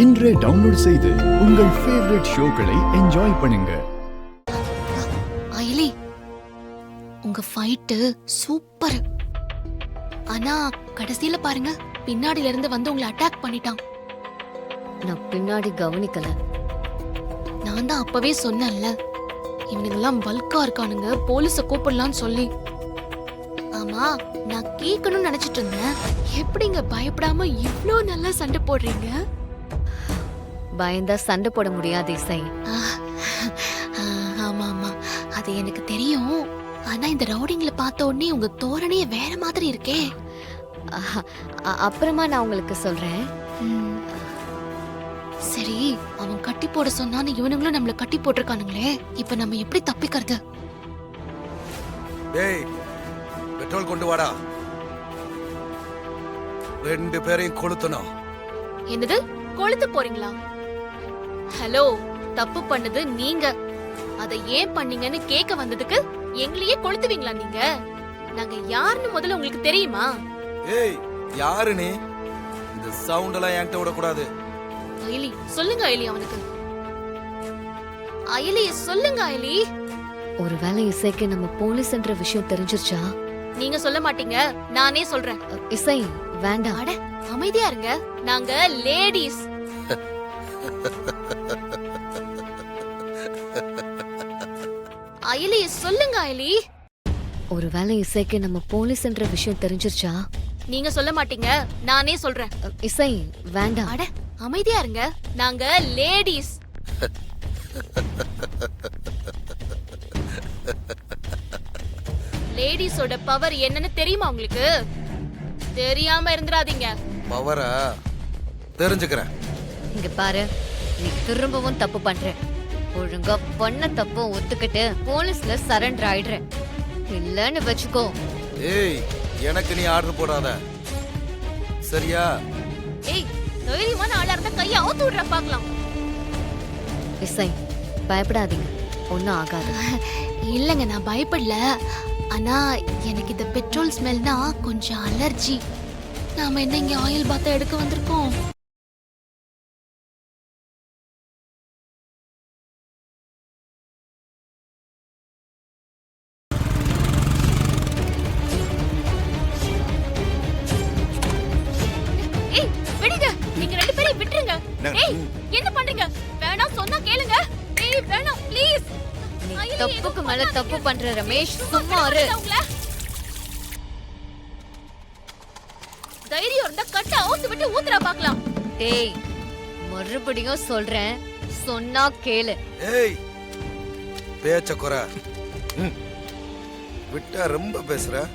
இன்றே டவுன்லோட் செய்து உங்கள் ஃபேவரட் ஷோக்களை என்ஜாய் பண்ணுங்க. அயலி, உங்க ஃபைட் சூப்பர். ஆனா கடைசியில பாருங்க, பின்னாடில இருந்து வந்து உங்களை அட்டாக் பண்ணிட்டான். நான் பின்னாடி கவனிக்கல. நான் தான் அப்பவே சொன்னேன்ல, இவனுங்கெல்லாம் பல்கா இருக்கானுங்க, போலீஸ கூப்பிடலாம்னு சொல்லி. ஆமா, நான் கேட்கணும்னு நினைச்சிட்டு இருந்தேன். எப்படிங்க பயப்படாம இவ்ளோ நல்லா சண்டை போடுறீங்க? பயந்தா சண்டை போட முடியாது இசை. ஆமா ஆமா, அது எனக்கு தெரியும். ஆனா இந்த ரவுடிங்களை பார்த்த உடனே உங்க தோரணைய வேற மாதிரி இருக்கே. அப்புறமா நான் உங்களுக்கு சொல்றேன். சரி, அவன் கட்டி போட சொன்னான்னு இவனுங்களும் நம்மள கட்டி போட்டிருக்கானுங்களே, இப்ப நம்ம எப்படி தப்பிக்கிறது? டேய், பெட்ரோல் கொண்டு வாடா. ரெண்டு பேரையும் கொளுத்தணும். என்னது, கொளுத்து போறீங்களா? ஹலோ, தப்பு பண்ணது நீங்க. அதை ஏன் பண்ணீங்கன்னு கேட்க வந்ததுக்கு எங்களையே கொளுத்துவீங்களா நீங்க? நாங்க யாருன்னு முதல்ல உங்களுக்கு தெரியுமா? ஏய், யாரு நீ? இந்த சவுண்ட் எல்லாம் என்கிட்ட விடக்கூடாது. அயலி, சொல்லுங்க அயலி. அவனுக்கு அயலி சொல்லுங்க அயலி. ஒருவேளை இசைக்கு நம்ம போலீஸ்ன்ற விஷயம் தெரிஞ்சிருச்சா? நீங்க சொல்ல மாட்டீங்க, நானே சொல்றேன். இசை வேண்டாம். அட அமைதியா இருங்க, நாங்க லேடிஸ். அயலி சொல்லுங்க அயலி. ஒருவேளை இசைக்கு நம்ம போலீஸ்ன்ற விஷயம் தெரிஞ்சிருச்சா? நீங்க சொல்ல மாட்டீங்க, நானே சொல்றேன். இசை வேண்டாம். அட அமைதியா இருங்க, நாங்க லேடிஸ். லேடிஸோட பவர் என்னன்னு தெரியுமா உங்களுக்கு? தெரியாம இருந்துராதீங்க. பவரா தெரிஞ்சுக்கிறேன். இங்க பாரு, நீ திரும்பவும் தப்பு பண்ற. ஒழுங்கா பண்ண தப்பு ஒத்துக்கிட்டு போலீஸ்ல சரண்டர் ஆயிடுற. இல்லன்னு வச்சுக்கோ. ஏய், எனக்கு நீ ஆர்டர் போடாத, சரியா? ஏய், தைரியமான ஆளா இருந்தா கைய அவுத்து விடுற பாக்கலாம். இசை பயப்படாதீங்க, ஒன்னும் ஆகாது. இல்லங்க, நான் பயப்படல. ஆனா எனக்கு இந்த பெட்ரோல் ஸ்மெல்னா கொஞ்சம் அலர்ஜி. நாம என்ன இங்க ஆயில் பாத்த எடுக்க வந்திருக்கோம்? ஏய், விடுங்க. நீங்க ரெண்டு பேரும் விட்டுருங்க. ஏய், என்ன பண்றீங்க? வேணாம் சொன்னா கேளுங்க. ஏய், வேணாம் ப்ளீஸ். நீ தப்புக்கு மேல தப்பு பண்ற ரமேஷ், சும்மா இரு. தைரியம் இருந்தா கட்ட அவுத்து விட்டு ஊத்துறா பாக்கலாம். டேய், மறுபடியும் சொல்றேன், சொன்னா கேளு. ஏய், பேச்ச குறை. விட்டா ரொம்ப பேசுற.